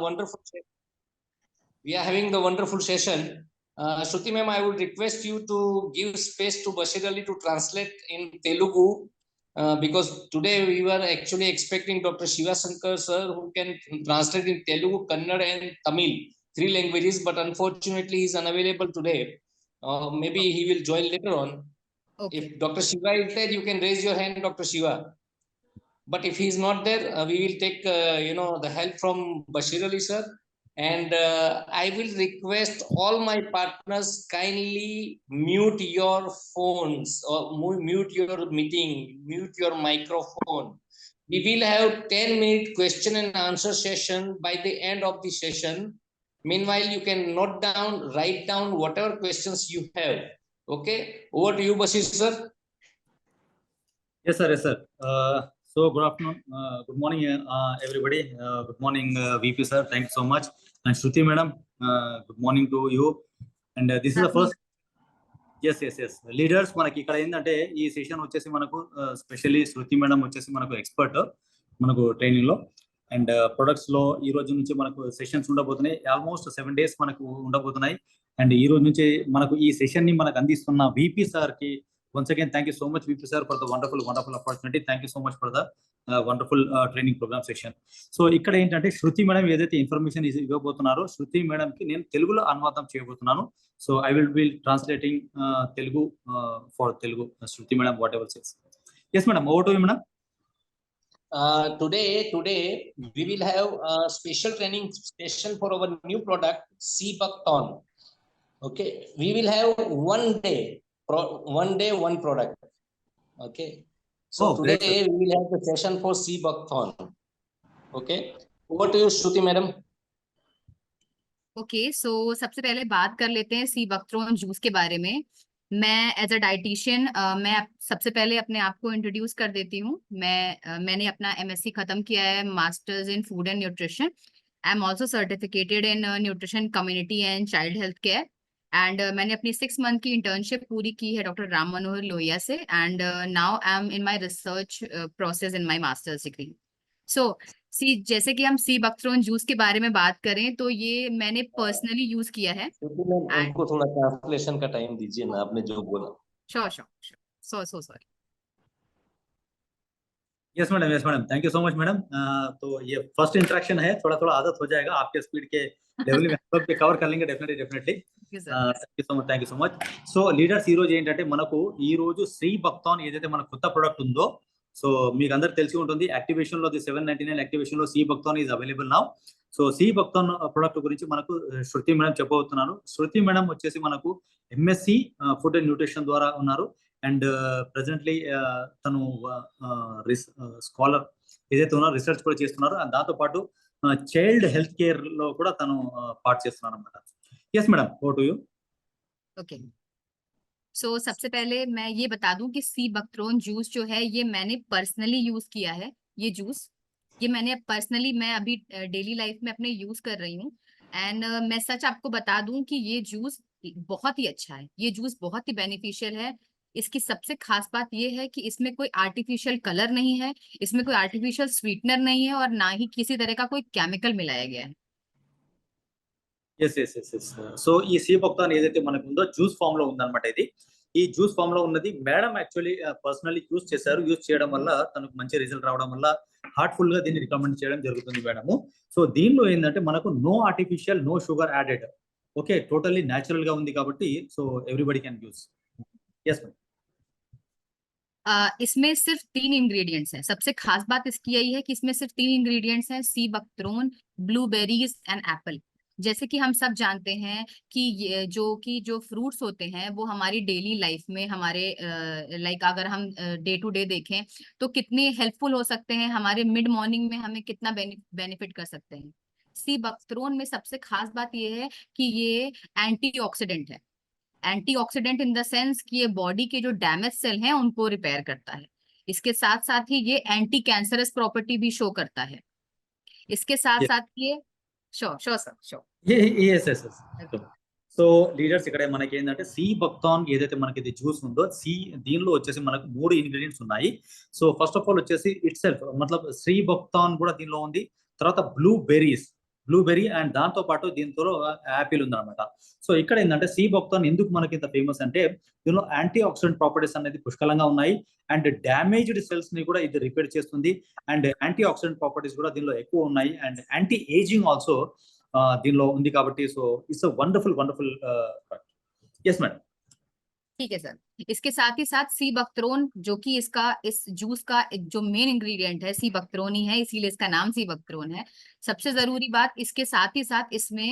wonderful. We are having the wonderful session. Shruti ma'am, I would request you to give space to Bashir Ali to translate in Telugu, because today we were actually expecting Dr. Shiva Shankar sir, who can translate in Telugu, Kannada and Tamil, 3 languages, but unfortunately he is unavailable today. Maybe he will join later on. Okay. If Dr. Shiva is there, you can raise your hand, Dr. Shiva. But if he is not there, we will take the help from Bashir Ali sir. And I will request all my partners, kindly mute your phones or mute your meeting, mute your microphone. We will have 10-minute question and answer session by the end of the session. Meanwhile, you can note down, write down whatever questions you have. Okay, over to you, Bashir sir. Yes, sir. Yes, sir. So good afternoon, good morning, everybody. Good morning, VP sir. Thank you so much. And Shruti madam, good morning to you. And this is the first. Yes. Leaders, మనకి ఇక్కడ ఏంటంటే ఈ session వచ్చేసి మనకు specially శృతి madam వచ్చేసి మనకు expert మనకు training లో అండ్ ప్రొడక్ట్స్ లో ఈ రోజు నుంచి మనకు సెషన్స్ ఉండబోతున్నాయి. ఆల్మోస్ట్ 7 days మనకు ఉండబోతున్నాయి. అండ్ ఈ రోజు నుంచి మనకు ఈ సెషన్ ని మనకు అందిస్తున్న VP సార్ కి once again thank you so much VP sir for the wonderful opportunity. Thank you so much for the wonderful training program section. So ఇక్కడ ఏంటంటే శృతి మేడం ఏదైతే ఇన్ఫర్మేషన్ ఇవ్వబోతున్నారో శృతి మేడం కి నేను తెలుగులో అనువాదం చేయబోతున్నాను. So I will be translating Telugu for Telugu. Shruti madam, whatever says. Yes madam, over to you madam. Today we will have a special training session for our new product Seabuckthorn. Okay, we will have one day one product. Okay, so today great, we will have the session for Seabuckthorn. Okay, over to you Shruti madam. Okay so सबसे पहले बात कर लेते हैं सीबकथ्रोन juice के बारे में. मैं एज अ डाइटिशियन मैं सबसे पहले अपने आप को इंट्रोड्यूस कर देती हूँ. मैंने अपना MSc खत्म किया है, masters in food and nutrition. I am also certificated in nutrition community and child health care. And मैंने अपनी 6 month की इंटर्नशिप पूरी की है डॉक्टर राम मनोहर लोहिया से. And now I am in my research process in my masters degree. So जैसे कि हम सीबकथ्रोन जूस के बारे में बात करें तो ये मैंने पर्सनली यूज किया है. हमको थोड़ा ट्रांसलेशन का टाइम दीजिए ना, आपने जो बोला. Sure so sorry. Yes madam thank you so much madam. तो ये फर्स्ट इंटरेक्शन है, थोड़ा आदत हो जाएगा आपके स्पीड के लेवल में हम पे कवर कर लेंगे definitely. Thank you so much. So leaders ఈ రోజు ఏంటంటే మనకు ఈ రోజు శ్రీబక్థాన్ ఏదైతే మన కొత్త ప్రొడక్ట్ ఉందో, సో మీకు అందరికి తెలిసి ఉంటుంది యాక్టివేషన్ లో 799 యాక్టివేషన్ లో Seabuckthorn is available now. So Seabuckthorn product గురించి మనకు శృతి మేడం చెప్పబోతున్నాను. శృతి మేడం వచ్చేసి మనకు MSc ఫుడ్ అండ్ న్యూట్రిషన్ ద్వారా ఉన్నారు. అండ్ ప్రెసెంట్లీ తను స్కాలర్ ఏదైతే ఉన్నారో రీసెర్చ్ కూడా చేస్తున్నారు. అండ్ దాంతో పాటు చైల్డ్ హెల్త్ కేర్ లో కూడా తను పార్ట్ చేస్తున్నారు అన్నమాట. Yes madam, over to you. Okay so सबसे पहले मैं ये बता दूं कि सीबकथ्रोन जूस जो है ये मैंने पर्सनली यूज किया है. ये जूस ये मैंने पर्सनली मैं अभी डेली लाइफ में अपने यूज कर रही हूँ. एंड मैं सच आपको बता दूं कि ये जूस बहुत ही अच्छा है. ये जूस बहुत ही बेनिफिशियल है. इसकी सबसे खास बात ये है कि इसमें कोई आर्टिफिशियल कलर नहीं है, इसमें कोई आर्टिफिशियल स्वीटनर नहीं है और ना ही किसी तरह का कोई केमिकल मिलाया गया है. ఎస్. సో ఈ Seabuckthorn ఏదైతే మనకు ఉందో జ్యూస్ ఫామ్ లో ఉందన్నమాట. ఇది ఈ జ్యూస్ ఫామ్ లో ఉన్నది మేడం యాక్చువల్లీ పర్సనల్లీ యూజ్ చేశారు. యూజ్ చేయడం వల్ల తనకు మంచి రిజల్ట్ రావడం వల్ల హార్ట్ఫుల్ గా దీన్ని రికమెండ్ చేయడం జరుగుతుంది మేడము. సో దీనిలో ఏంటంటే మనకు no artificial, no sugar added. Okay, totally natural గా ఉంది కాబట్టి so everybody can use. Yes ma'am. इसमें सिर्फ 3 इंग्रेडिएंट्स हैं. सबसे खास बात इसकी यही है कि इसमें सिर्फ 3 इंग्रेडिएंट्स हैं: Seabuckthorn, ब्लूबेरीज एंड एप्पल. जैसे कि हम सब जानते हैं कि जो फ्रूट्स होते हैं वो हमारी डेली लाइफ में हमारे लाइक अगर हम डे टू डे देखें तो कितने हेल्पफुल हो सकते हैं. हमारे मिड मॉर्निंग में हमें कितना बेनिफिट कर सकते हैं. Seabuckthorn में सबसे खास बात ये है कि ये एंटीऑक्सीडेंट है. एंटीऑक्सीडेंट इन द सेंस कि ये बॉडी के जो डैमेज सेल हैं उनको रिपेयर करता है. इसके साथ साथ ही ये एंटी कैंसरस प्रॉपर्टी भी शो करता है. इसके साथ साथ ये షూర్ సార్. సో లీడర్స్ ఇక్కడ మనకి ఏంటంటే Seabuckthorn ఏదైతే మనకి ఇది జ్యూస్ ఉందో దీనిలో వచ్చేసి మనకు 3 ఇంగ్రీడియంట్స్ ఉన్నాయి. సో ఫస్ట్ ఆఫ్ ఆల్ వచ్చేసి ఇట్ సెల్ఫ్ మతలబ్ Seabuckthorn కూడా దీనిలో ఉంది. తర్వాత బ్లూబెర్రీ అండ్ దాంతో పాటు దీంతో యాపిల్ ఉందన్నమాట. సో ఇక్కడ ఏంటంటే సి బక్తోన్ ఎందుకు మనకి ఇంత ఫేమస్ అంటే దీనిలో యాంటీ ఆక్సిడెంట్ ప్రాపర్టీస్ అనేది పుష్కలంగా ఉన్నాయి అండ్ డ్యామేజ్డ్ సెల్స్ ని కూడా ఇది రిపేర్ చేస్తుంది అండ్ యాంటీ ఆక్సిడెంట్ ప్రాపర్టీస్ కూడా దీనిలో ఎక్కువ ఉన్నాయి అండ్ యాంటీ ఏజింగ్ ఆల్సో దీనిలో ఉంది కాబట్టి so it's a wonderful yes madam. ठीक है सर। इसके साथ ही साथ सी बकथ्रोन जो कि इस जूस का जो मेन इंग्रेडिएंट है सी बकथ्रोन ही है, इसीलिए इसका नाम सी बकथ्रोन है। सबसे जरूरी बात इसके साथ ही साथ इसमें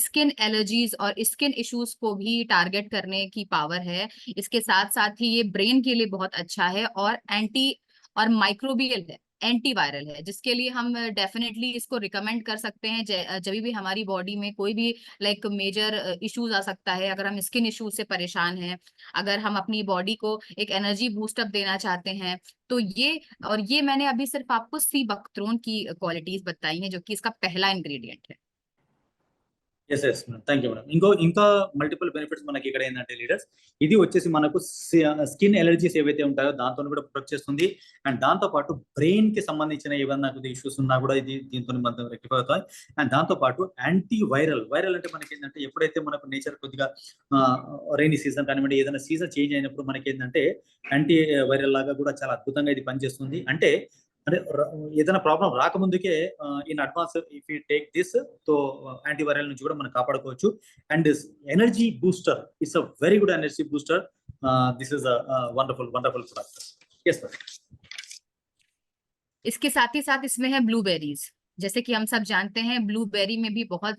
स्किन एलर्जीज और स्किन इश्यूज को भी टारगेट करने की पावर है। इसके साथ साथ ही ये ब्रेन के लिए बहुत अच्छा है और माइक्रोबियल है, एंटीवायरल है, जिसके लिए हम डेफिनेटली इसको रिकमेंड कर सकते हैं जब भी हमारी बॉडी में कोई भी लाइक मेजर इश्यूज आ सकता है। अगर हम स्किन इश्यूज से परेशान हैं, अगर हम अपनी बॉडी को एक एनर्जी बूस्टअप देना चाहते हैं, तो ये मैंने अभी सिर्फ आपको सी बकथ्रोन की क्वालिटीज बताई हैं, जो कि इसका पहला इंग्रेडिएंट है। Yes madam, thank you madam. ఇంకా మల్టిపుల్ బెనిఫిట్స్ మనకి ఇక్కడ ఏంటంటే లీడర్స్, ఇది వచ్చేసి మనకు స్కిన్ ఎలర్జీస్ ఏవైతే ఉంటాయో దాంతో కూడా ప్రొటెక్ట్ చేస్తుంది అండ్ దాంతో పాటు బ్రెయిన్ కి సంబంధించిన ఏమైనా ఇష్యూస్ ఉన్నా కూడా ఇది దీంతో మనం రెక్టిఫై అవుతాయి అండ్ దాంతో పాటు యాంటీ వైరల్ అంటే మనకి ఏంటంటే ఎప్పుడైతే మనకు నేచర్ కొద్దిగా రైనీ సీజన్ కానివ్వండి ఏదైనా సీజన్ చేంజ్ అయినప్పుడు మనకి ఏంటంటే యాంటీ వైరల్ లాగా కూడా చాలా అద్భుతంగా ఇది పనిచేస్తుంది. అంటే ఏదైనా ప్రాబ్లం రాకముందుకే in advance if you take this తో యాంటీవైరల్ నుంచి కూడా మనం కాపాడుకోవచ్చు and energy booster it's a very good energy booster. This is wonderful product. Yes sir. इसके साथ ही साथ इसमें है ब्लूबेरीज। जैसे कि हम सब जानते हैं ब्लूबेरी में भी बहुत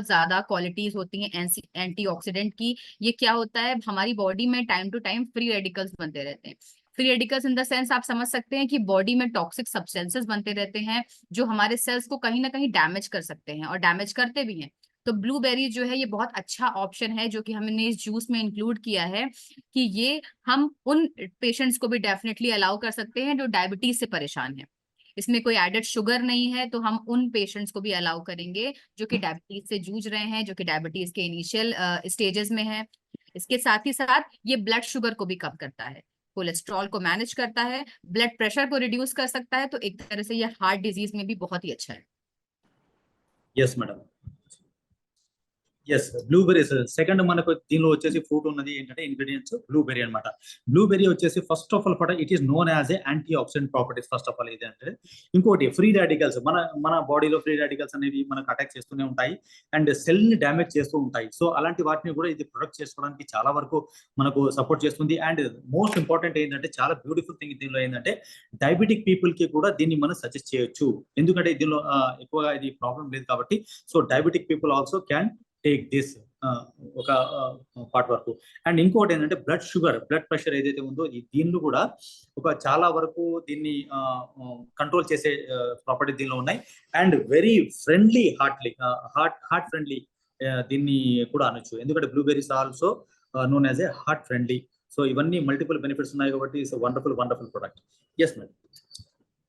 ज्यादा क्वालिटीज होती हैं एंटीऑक्सीडेंट की। ये क्या होता है, हमारी बॉडी में time to time free radicals बनते रहते हैं। Free radicals in the sense आप समझ सकते हैं कि बॉडी में टॉक्सिक सब्सटेंसेस बनते रहते हैं जो हमारे सेल्स को कहीं ना कहीं डैमेज कर सकते हैं और डैमेज करते भी हैं। तो ब्लूबेरी जो है ये बहुत अच्छा ऑप्शन है जो कि हमने इस जूस में इंक्लूड किया है कि ये हम उन पेशेंट्स को भी डेफिनेटली अलाउ कर सकते हैं जो डायबिटीज से परेशान है। इसमें कोई एडेड शुगर नहीं है, तो हम उन पेशेंट्स को भी अलाउ करेंगे जो कि डायबिटीज से जूझ रहे हैं, जो कि डायबिटीज के इनिशियल स्टेजेस में है। इसके साथ ही साथ ये ब्लड शुगर को भी कम करता है, कोलेस्ट्रॉल को मैनेज करता है, ब्लड प्रेशर को रिड्यूस कर सकता है। तो एक तरह से ये हार्ट डिजीज में भी बहुत ही अच्छा है। Yes madam. Yes blueberries second మనకు దీనిలో వచ్చేసి ఫ్రూట్ ఉన్నది ఏంటంటే ఇంగ్రీడియంట్స్ బ్లూబెర్రీ అనమాట. బ్లూబెర్రీ వచ్చేసి first of all it is known as a antioxidant properties. First of all ఇది అంటే ఇంకోటి ఫ్రీ రాడికల్స్ మన బాడీలో ఫ్రీ రాడికల్స్ అనేవి మనకు అటాక్ చేస్తూనే ఉంటాయి అండ్ సెల్ ని డ్యామేజ్ చేస్తూ ఉంటాయి. సో అలాంటి వాటిని కూడా ఇది ప్రొటెక్ట్ చేసుకోవడానికి చాలా వరకు మనకు సపోర్ట్ చేస్తుంది. అండ్ మోస్ట్ ఇంపార్టెంట్ ఏంటంటే చాలా బ్యూటిఫుల్ థింగ్ దీనిలో ఏంటంటే డయాబెటిక్ పీపుల్ కి కూడా దీన్ని మనం సజెస్ట్ చేయొచ్చు, ఎందుకంటే దీనిలో ఎక్కువగా ఇది ప్రాబ్లం లేదు కాబట్టి. So diabetic people also can take this ఒక పార్ట్ వరకు. అండ్ ఇంకోటి ఏంటంటే బ్లడ్ ప్రెషర్ ఏదైతే ఉందో దీనిలో కూడా ఒక చాలా వరకు దీన్ని కంట్రోల్ చేసే ప్రాపర్టీ దీనిలో ఉన్నాయి and very friendly heart friendly దీన్ని కూడా అనొచ్చు, ఎందుకంటే blueberries also known as a heart friendly. So ఇవన్నీ మల్టిపుల్ బెనిఫిట్స్ ఉన్నాయి కాబట్టి it's wonderful product. Yes ma'am.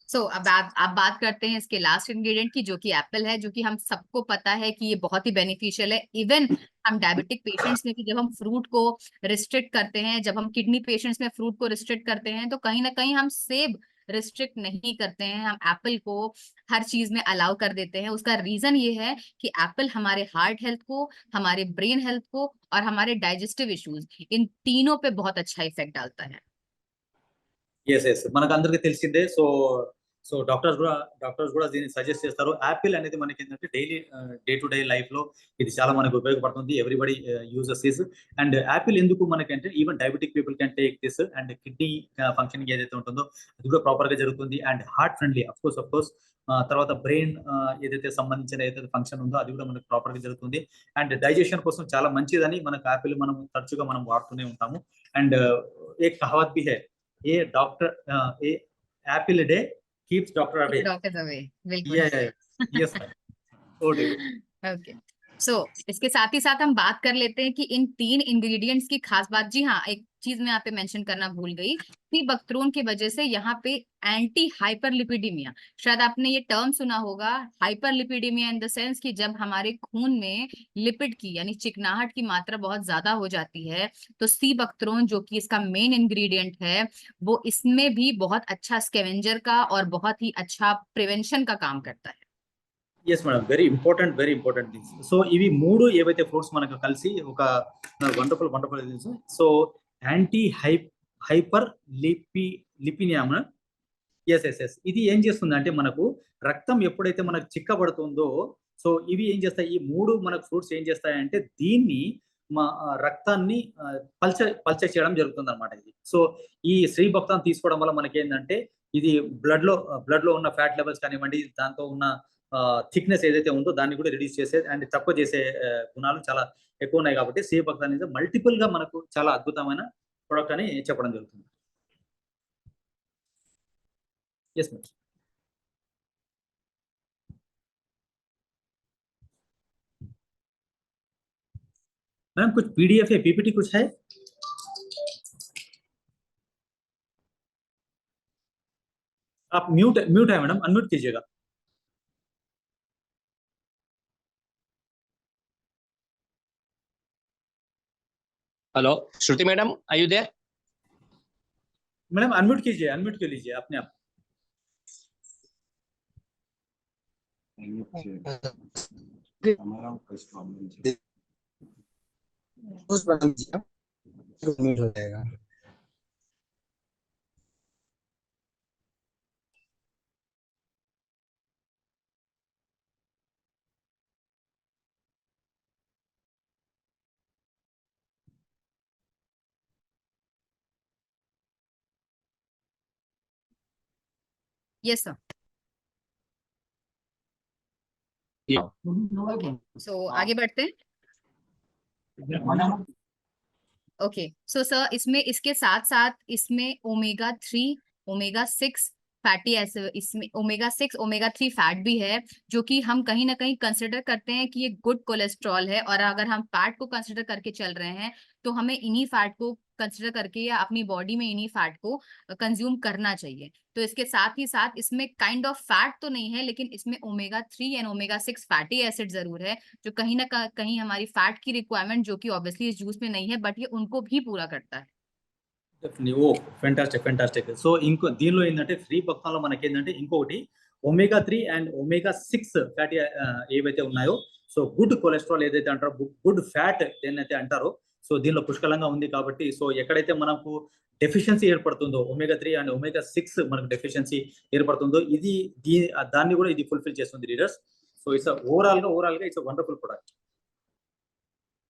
So अब आप बात करते हैं इसके लास्ट इंग्रेडिएंट की, जो कि एप्पल है, जो कि हम सबको पता है कि ये बहुत ही बेनिफिशियल है। इवन हम डायबिटिक पेशेंट्स में भी जब हम फ्रूट को रिस्ट्रिक्ट करते हैं, जब हम किडनी पेशेंट्स में फ्रूट को रिस्ट्रिक्ट करते हैं, तो कहीं ना कहीं हम सेब रिस्ट्रिक्ट नहीं करते हैं, हम एप्पल को हर चीज में अलाउ कर देते हैं। उसका रीजन ये है कि एप्पल हमारे हार्ट हेल्थ को, हमारे ब्रेन हेल्थ को और हमारे डाइजेस्टिव इश्यूज इन तीनों पे बहुत अच्छा इफेक्ट डालता है। yes మనకు అందరికీ తెలిసిందే. సో డాక్టర్స్ కూడా దీన్ని సజెస్ట్ చేస్తారు. యాపిల్ అనేది మనకి ఏంటంటే daily day to day life లో ఇది చాలా మనకు ఉపయోగపడుతుంది. Everybody uses this. And Apple ఎందుకు మనకంటే even diabetic people can take this and kidney functioning ఏదైతే ఉంటుందో అది కూడా ప్రాపర్ గా జరుగుతుంది and heart friendly of course. తర్వాత బ్రెయిన్ ఏదైతే సంబంధించిన ఏదైతే ఫంక్షన్ ఉందో అది కూడా మనకు ప్రాపర్ గా జరుగుతుంది అండ్ డైజెషన్ కోసం చాలా మంచిదని మనకు యాపిల్ మనం తరచుగా మనం వాడుతూనే ఉంటాము. అండ్ ఏ కహావత్ भी है, a apple day keeps doctor away. Doctors away. Bilkul. Yeah. Yes, sir. Okay. Okay. सो इसके साथ ही साथ हम बात कर लेते हैं कि इन 3 इंग्रेडिएंट्स की खास बात। जी हाँ, एक चीज मैं यहाँ पे मेंशन करना भूल गई, सी बकथ्रोन की वजह से यहाँ पे एंटी हाइपरलिपिडीमिया, शायद आपने ये टर्म सुना होगा, हाइपरलिपिडीमिया इन द सेंस कि जब हमारे खून में लिपिड की यानी चिकनाहट की मात्रा बहुत ज्यादा हो जाती है, तो सी बकथ्रोन जो कि इसका मेन इंग्रेडिएंट है, वो इसमें भी बहुत अच्छा स्कैवेंजर का और बहुत ही अच्छा प्रिवेंशन का काम करता है। Yes madam, very important things. So ఇవి మూడు ఏవైతే ఫ్రూట్స్ మనకు కలిసి ఒక wonderful things. So anti hyperlipidemia. Yes ఇది ఏం చేస్తుంది అంటే మనకు రక్తం ఎప్పుడైతే మనకు చిక్కబడుతుందో, సో ఇవి ఏం చేస్తాయి, ఈ మూడు మనకు ఫ్రూట్స్ ఏం చేస్తాయంటే దీన్ని రక్తాన్ని పల్చ చేయడం జరుగుతుంది అనమాట ఇది. సో ఈ శ్రీ భక్తాన్ని తీసుకోవడం వల్ల మనకి ఏంటంటే ఇది బ్లడ్ లో ఉన్న ఫ్యాట్ లెవెల్స్ కానివ్వండి, దాంతో ఉన్న థిక్నెస్ ఏదైతే ఉందో దాన్ని కూడా రిడ్యూస్ చేసే అండ్ తక్కువ చేసే గుణాలు చాలా ఎక్కువ ఉన్నాయి. కాబట్టి సి భక్త అనేది మల్టిపుల్ గా మనకు చాలా అద్భుతమైన ప్రొడక్ట్ అని చెప్పడం జరుగుతుంది. Yes madam. मैम कुछ पीडीएफ है, पीपीटी कुछ है? आप म्यूट है मैडम, अनम्यूट कीजिएगा. Hello Shruti madam, are you there? Madam unmute कर लीजिए अपने आप. म्यूट हो जाएगा. Yes sir. सो आगे बढ़ते हैं. ओके, सो सर इसमें इसके साथ साथ इसमें ओमेगा 3, ओमेगा 6 फैटी एसिड, इसमें ओमेगा 6 ओमेगा 3 फैट भी है, जो कि हम कहीं ना कहीं कंसिडर करते हैं कि ये गुड कोलेस्ट्रॉल है, और अगर हम फैट को कंसिडर करके चल रहे हैं तो हमें इन्हीं फैट को कंसिडर करके या अपनी बॉडी में इन्हीं फैट को कंज्यूम करना चाहिए. तो इसके साथ ही साथ इसमें काइंड ऑफ फैट तो नहीं है, लेकिन इसमें omega 3 and omega 6 fatty acid जरूर है, जो कहीं ना कहीं हमारी फैट की रिक्वायरमेंट, जो कि ऑब्वियसली इस जूस में नहीं है, बट ये उनको भी पूरा करता है. Oh fantastic. సో ఇంకో దీనిలో ఏంటంటే ఫ్రీ భక్తంలో మనకి ఏంటంటే ఇంకొకటి omega 3 అండ్ omega 6 ఫ్యాటీ ఏవైతే ఉన్నాయో, సో గుడ్ కొలెస్ట్రాల్ ఏదైతే అంటారో, గుడ్ ఫ్యాట్ ఏదైతే అంటారో, సో దీనిలో పుష్కలంగా ఉంది. కాబట్టి సో ఎక్కడైతే మనకు డెఫిషియన్సీ ఏర్పడుతుందో, omega 3 అండ్ omega 6 మనకు డెఫిషియన్సీ ఏర్పడుతుందో, ఇది దాన్ని కూడా ఇది ఫుల్ఫిల్ చేస్తుంది రీడర్స్. సో ఇట్స్ ఓవరాల్ గా ఇట్స్ వండర్ఫుల్ ప్రొడక్ట్.